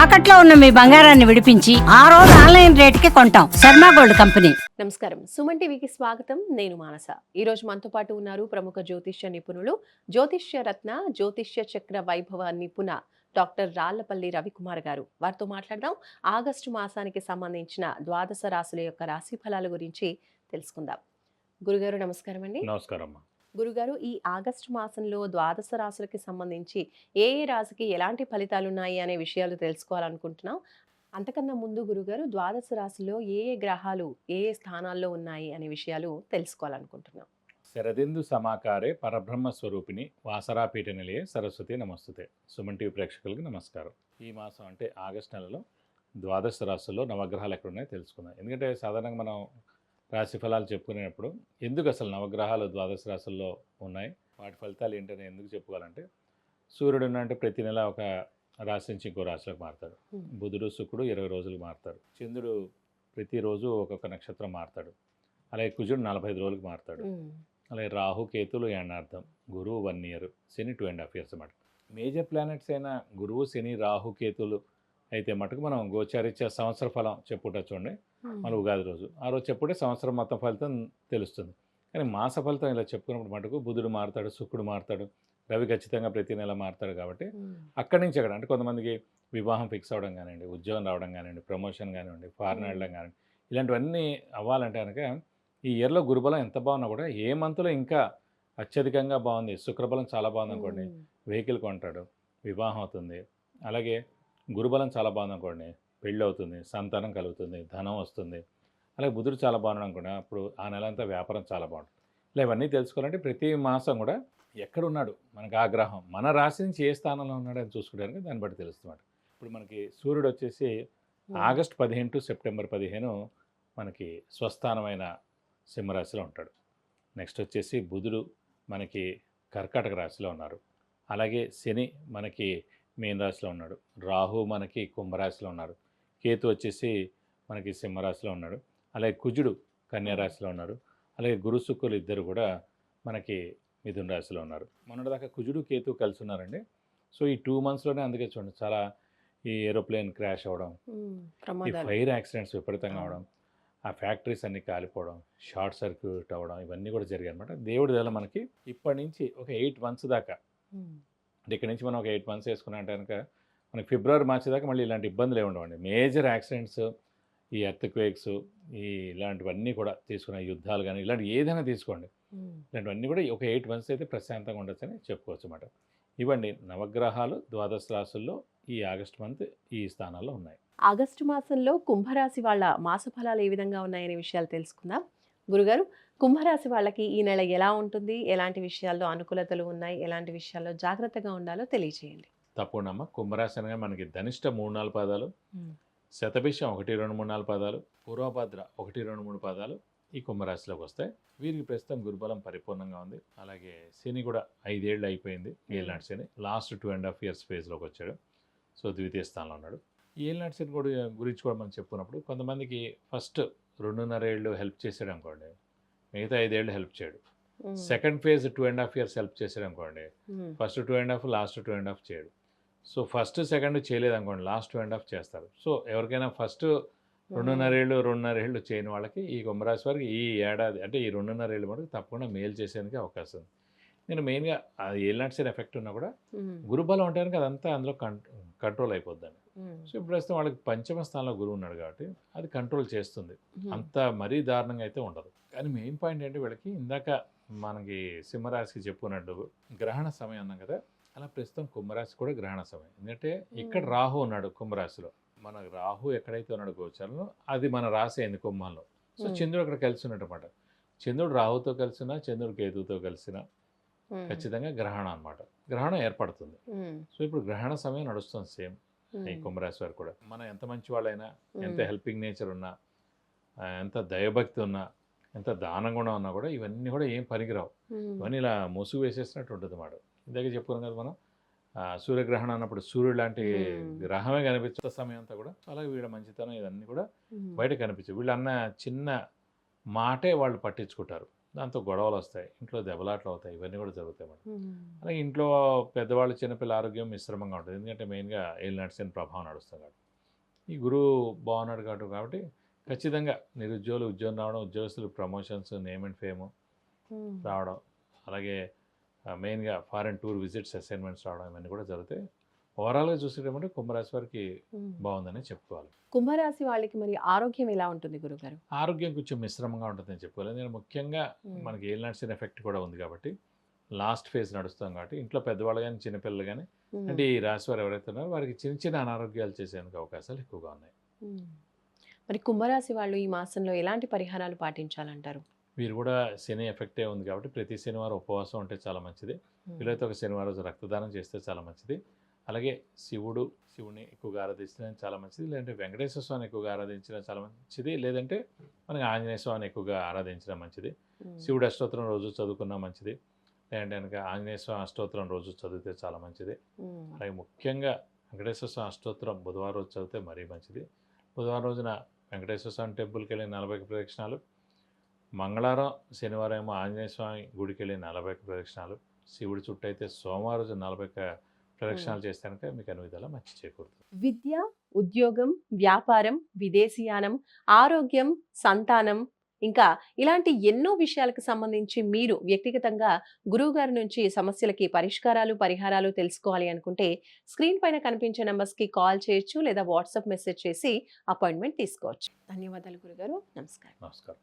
తాకట్లో ఉన్న మీ బంగారాన్ని విడిపించి ఆ రోజు ఆన్లైన్ రేటుకి కొంటాం. Sharma gold company. నమస్కారం, సుమన్ టీవీకి స్వాగతం. నేను మానస. ఈ రోజు మనతో పాటు ఉన్నారు ప్రముఖ జ్యోతిష్య నిపుణులు, జ్యోతిష్య రత్న, జ్యోతిష్య చక్ర వైభవ నిపుణ డాక్టర్ రాళ్లపల్లి రవికుమార్ గారు. వారితో మాట్లాడదాం. ఆగస్టు మాసానికి సంబంధించిన ద్వాదశ రాశుల యొక్క రాశి ఫలాల గురించి తెలుసుకుందాం. గురుగారు నమస్కారం అండి. నమస్కారం. గురుగారు, ఈ ఆగస్టు మాసంలో ద్వాదశ రాశులకి సంబంధించి ఏ ఏ రాశికి ఎలాంటి ఫలితాలు ఉన్నాయి అనే విషయాలు తెలుసుకోవాలనుకుంటున్నాం. అంతకన్నా ముందు గురుగారు, ద్వాదశ రాశిలో ఏ ఏ గ్రహాలు ఏ ఏ స్థానాల్లో ఉన్నాయి అనే విషయాలు తెలుసుకోవాలనుకుంటున్నాం. శరదిందు సమాకారే పరబ్రహ్మ స్వరూపిణి వాసరాపీఠ నిలయే సరస్వతి నమస్తుతే. సుమన్ టీవీ ప్రేక్షకులకు నమస్కారం. ఈ మాసం అంటే ఆగస్టు నెలలో ద్వాదశ రాశుల్లో నవగ్రహాలు ఎక్కడున్నాయో తెలుసుకుందాం. ఎందుకంటే సాధారణంగా మనం రాశి ఫలాలు చెప్పుకునేటప్పుడు ఎందుకు అసలు నవగ్రహాలు ద్వాదశ రాశుల్లో ఉన్నాయి, వాటి ఫలితాలు ఏంటని ఎందుకు చెప్పుకోవాలంటే, సూర్యుడు అంటే ప్రతి నెల ఒక రాశి నుంచి ఇంకో రాశిలోకి మారుతాడు. బుధుడు శుక్రుడు 20 రోజులు మారుతాడు. చంద్రుడు ప్రతిరోజు ఒక్కొక్క నక్షత్రం మారుతాడు. అలాగే కుజుడు 45 రోజులకు మారుతాడు. అలాగే రాహు కేతులు ఎండార్థం, గురువు 1 ఇయర్, శని 2.5 years అన్నమాట. మేజర్ ప్లానెట్స్ అయిన గురువు, శని, రాహు, కేతులు అయితే మటుకు మనం గోచారిత్య సంవత్సర ఫలం చెప్పుట చూడండి, మన ఉగాది రోజు ఆ రోజు చెప్పుడే సంవత్సరం మొత్తం ఫలితం తెలుస్తుంది. కానీ మాస ఫలితం ఇలా చెప్పుకున్నప్పుడు మటుకు బుధుడు మారుతాడు, శుక్రుడు మారుతాడు, రవి ఖచ్చితంగా ప్రతి నెల మారుతాడు. కాబట్టి అక్కడి నుంచి అక్కడ అంటే కొంతమందికి వివాహం ఫిక్స్ అవ్వడం కానివ్వండి, ఉద్యోగం రావడం కానివ్వండి, ప్రమోషన్ కానివ్వండి, ఫారెన్ వెళ్ళడం కానివ్వండి, ఇలాంటివన్నీ అవ్వాలంటే కనుక ఈ ఇయర్లో గురుబలం ఎంత బాగున్నా కూడా ఏ మంత్లో ఇంకా అత్యధికంగా బాగుంది, శుక్రబలం చాలా బాగుంది అనుకోండి, వెహికల్ కొంటాడు, వివాహం అవుతుంది. అలాగే గురుబలం చాలా బాగుంది అనుకోండి, పెళ్ళి అవుతుంది, సంతానం కలుగుతుంది, ధనం వస్తుంది. అలాగే బుధుడు చాలా బాగున్నాడు అనుకోండి, అప్పుడు ఆ నెల అంతా వ్యాపారం చాలా బాగుంటుంది. ఇలా ఇవన్నీ తెలుసుకోవాలంటే ప్రతి మాసం కూడా ఎక్కడున్నాడు మనకు ఆ గ్రహం, మన రాశి నుంచి ఏ స్థానంలో ఉన్నాడు అని చూసుకోవడానికి దాన్ని బట్టి తెలుస్తుంది. ఇప్పుడు మనకి సూర్యుడు వచ్చేసి ఆగస్టు 15 to సెప్టెంబర్ 15 మనకి స్వస్థానమైన సింహరాశిలో ఉంటాడు. నెక్స్ట్ వచ్చేసి బుధుడు మనకి కర్కాటక రాశిలో ఉన్నారు. అలాగే శని మనకి మీన రాశిలో ఉన్నాడు. రాహు మనకి కుంభరాశిలో ఉన్నారు. కేతు వచ్చేసి మనకి సింహరాశిలో ఉన్నాడు. అలాగే కుజుడు కన్యా రాశిలో ఉన్నారు. అలాగే గురు శుక్రులు ఇద్దరు కూడా మనకి మిథున రాశిలో ఉన్నారు. మొన్నటిదాకా కుజుడు కేతు కలిసి ఉన్నారండి. సో ఈ 2 monthsలోనే అందుకే చూడండి చాలా ఈ ఏరోప్లేన్ క్రాష్ అవ్వడం, ఈ ఫైర్ యాక్సిడెంట్స్ విపరీతంగా అవడం, ఆ ఫ్యాక్టరీస్ అన్నీ కాలిపోవడం, షార్ట్ సర్క్యూట్ అవ్వడం, ఇవన్నీ కూడా జరిగాయి అనమాట. దేవుడి వల్ల మనకి ఇప్పటి నుంచి ఒక 8 months దాకా, అంటే ఇక్కడ నుంచి మనం ఒక 8 months వేసుకున్నట్టు కనుక మనకి ఫిబ్రవరి, మార్చి దాకా మళ్ళీ ఇలాంటి ఇబ్బందులు ఏమి ఉండవండి. మేజర్ యాక్సిడెంట్స్, ఈ ఎర్త్క్వేక్స్, ఈ ఇలాంటివన్నీ కూడా తీసుకున్న యుద్ధాలు కానీ ఇలాంటి ఏదైనా తీసుకోండి, ఇలాంటివన్నీ కూడా ఒక 8 months అయితే ప్రశాంతంగా ఉండొచ్చని చెప్పుకోవచ్చు అన్నమాట. ఇవ్వండి నవగ్రహాలు ద్వాదశ రాశుల్లో ఈ ఆగస్టు మంత్ ఈ స్థానాల్లో ఉన్నాయి. ఆగస్టు మాసంలో కుంభరాశి వాళ్ళ మాస ఫలాలు ఏ విధంగా ఉన్నాయనే విషయాలు తెలుసుకుందాం. గురుగారు, కుంభరాశి వాళ్ళకి ఈ నెల ఎలా ఉంటుంది, ఎలాంటి విషయాల్లో అనుకూలతలు ఉన్నాయి, ఎలాంటి విషయాల్లో జాగ్రత్తగా ఉండాలో తెలియజేయండి. తప్పకుండా. కుంభరాశి అనగా మనకి ధనిష్ట 3-4 పాదాలు, శతభిషం 1, 2, 3, 4 పాదాలు, పూర్వభద్ర 1, 2, 3 పాదాలు ఈ కుంభరాశిలోకి వస్తాయి. వీరికి ప్రస్తుతం గురుబలం పరిపూర్ణంగా ఉంది. అలాగే శని కూడా 5 ఏళ్ళు అయిపోయింది. ఏళ్ళనాటి శని లాస్ట్ 2.5 years ఫేజ్లోకి వచ్చాడు. సో ద్వితీయ స్థానంలో ఉన్నాడు. ఈ ఏళ్ళనాటి శని కూడా గురించి కూడా మనం చెప్పుకున్నప్పుడు కొంతమందికి ఫస్ట్ 2.5 ఏళ్ళు హెల్ప్ చేసాడు అనుకోండి, మిగతా 5 ఏళ్ళు హెల్ప్ చేయడు. సెకండ్ ఫేజ్ 2.5 years హెల్ప్ చేసాడు అనుకోండి, ఫస్ట్ 2.5, లాస్ట్ 2.5 చేయడు. సో ఫస్ట్ సెకండ్ చేయలేదు అనుకోండి, లాస్ట్ 2.5 చేస్తారు. సో ఎవరికైనా ఫస్ట్ 2.5 ఏళ్ళు చేయని వాళ్ళకి ఈ కుంభరాశి వారికి ఈ ఏడాది అంటే ఈ 2.5 ఏళ్ళు వరకు తప్పకుండా మేలు చేసేందుకు అవకాశం ఉంది. నేను మెయిన్గా అది ఏళ్ళనాటి శని ఎఫెక్ట్ ఉన్నా కూడా గురుబలం ఉంటే కనుక అదంతా అందులో కంట్రోల్ అయిపోద్దండి. సో ఇప్పుడు ప్రస్తుతం వాళ్ళకి పంచమ స్థానంలో గురువు ఉన్నాడు కాబట్టి అది కంట్రోల్ చేస్తుంది. అంత మరీ దారుణంగా అయితే ఉండదు. కానీ మెయిన్ పాయింట్ ఏంటి, వీళ్ళకి ఇందాక మనకి సింహరాశికి చెప్పుకున్నట్టు గ్రహణ సమయం అన్నాం కదా, అలా ప్రస్తుతం కుంభరాశి కూడా గ్రహణ సమయం. ఎందుకంటే ఇక్కడ రాహు ఉన్నాడు కుంభరాశిలో, మన రాహు ఎక్కడైతే ఉన్నాడు గోచారంలో అది మన రాశి అయింది కుంభంలో. సో చంద్రుడు అక్కడ కలిసి ఉన్నట్టు అనమాట. చంద్రుడు రాహుతో కలిసినా, చంద్రుడు కేతుతో కలిసినా ఖచ్చితంగా గ్రహణం అనమాట, గ్రహణం ఏర్పడుతుంది. సో ఇప్పుడు గ్రహణ సమయం నడుస్తుంది సేమ్ ఈ కుంభరాశి వారు కూడా. మనం ఎంత మంచి వాళ్ళైనా, ఎంత హెల్పింగ్ నేచర్ ఉన్నా, ఎంత దైవభక్తి ఉన్నా, ఎంత దానంగుణం ఉన్నా కూడా ఇవన్నీ కూడా ఏం పనికిరావు. ఇవన్నీ ఇలా ముసుగు వేసేసినట్టు ఉంటుంది అన్నమాట. ఇందాక చెప్పుకున్నాం కదా మనం, సూర్యగ్రహణం అన్నప్పుడు సూర్యుడు లాంటి గ్రహమే కనిపించే సమయం అంతా కూడా అలాగే వీళ్ళ మంచితనం ఇవన్నీ కూడా బయట కనిపించవు. వీళ్ళు అన్న చిన్న మాటే వాళ్ళు పట్టించుకుంటారు. దాంతో గొడవలు వస్తాయి, ఇంట్లో దెబ్బలాట్లు అవుతాయి, ఇవన్నీ కూడా జరుగుతాయి మేడం. అలాగే ఇంట్లో పెద్దవాళ్ళు చిన్నపిల్లల ఆరోగ్యం మిశ్రమంగా ఉంటుంది, ఎందుకంటే మెయిన్గా ఏలినాటి శని ప్రభావం నడుస్తుంది కాబట్టి. ఈ గురువు బాగున్నాడు కాబట్టి ఖచ్చితంగా నిరుద్యోగులు ఉద్యోగం రావడం, ఉద్యోగస్తులు ప్రమోషన్స్, నేమ్ అండ్ ఫేమ్ రావడం, అలాగే మెయిన్గా ఫారెన్ టూర్ విజిట్స్, అసైన్మెంట్స్ రావడం, ఇవన్నీ కూడా జరుగుతాయి. ఓవరాల్గా చూసేటంటే కుంభరాశి వారికి బాగుందని చెప్పుకోవాలి. కుంభరాశి వాళ్ళకి మరి ఆరోగ్యం ఎలా ఉంటుంది గురుగారు? ఆరోగ్యం కొంచెం మిశ్రమంగా ఉంటుందని చెప్పుకోవాలి, ఎందుకంటే ముఖ్యంగా మనకి ఏలినాటి శని ఎఫెక్ట్ కూడా ఉంది కాబట్టి, లాస్ట్ ఫేజ్ నడుస్తాం కాబట్టి ఇంట్లో పెద్దవాళ్ళు కానీ చిన్నపిల్లలు కానీ, అంటే ఈ రాశి వారు ఎవరైతే ఉన్నారో వారికి చిన్న చిన్న అనారోగ్యాలు చేసేందుకు అవకాశాలు ఎక్కువగా ఉన్నాయి. మరి కుంభరాశి వాళ్ళు ఈ మాసంలో ఎలాంటి పరిహారాలు పాటించాలంటారు? వీరు కూడా శని ఎఫెక్టే ఉంది కాబట్టి ప్రతి శనివారం ఉపవాసం ఉంటే చాలా మంచిది. వీలైతే ఒక శనివారం రోజు రక్తదానం చేస్తే చాలా మంచిది. అలాగే శివుని ఎక్కువగా ఆరాధించడం చాలా మంచిది, లేదంటే వెంకటేశ్వర స్వామిని ఎక్కువగా ఆరాధించడం చాలా మంచిది, లేదంటే మనకి ఆంజనేయ స్వామిని ఎక్కువగా ఆరాధించడం మంచిది. శివుడు అష్టోత్తరం రోజు చదువుకున్నా మంచిది, లేదంటే కనుక ఆంజనేయ స్వామి అష్టోత్తరం రోజు చదివితే చాలా మంచిది. అలాగే ముఖ్యంగా వెంకటేశ్వర స్వామి అష్టోత్తరం బుధవారం రోజు చదివితే మరీ మంచిది. బుధవారం రోజున వెంకటేశ్వర స్వామి టెంపుల్కి వెళ్ళి 40 ప్రదక్షిణాలు, మంగళవారం శనివారం ఏమో ఆంజనేయ స్వామి గుడికి వెళ్ళి 40 ప్రదక్షిణాలు, శివుడి చుట్టూ అయితే సోమవారం రోజు 40 ప్రదక్షిణాలు చేస్తే కనుక మీకు అన్ని విధాలా మంచి చేకూరుతుంది. విద్య, ఉద్యోగం, వ్యాపారం, విదేశీయానం, ఆరోగ్యం, సంతానం, ఇంకా ఇలాంటి ఎన్నో విషయాలకు సంబంధించి మీరు వ్యక్తిగతంగా గురువు గారి నుంచి సమస్యలకి పరిహారాలు తెలుసుకోవాలి అనుకుంటే స్క్రీన్ పైన కనిపించే నంబర్స్కి కాల్ చేయొచ్చు, లేదా వాట్సాప్ మెసేజ్ చేసి అపాయింట్మెంట్ తీసుకోవచ్చు. ధన్యవాదాలు గురుగారు. నమస్కారం. నమస్కారం.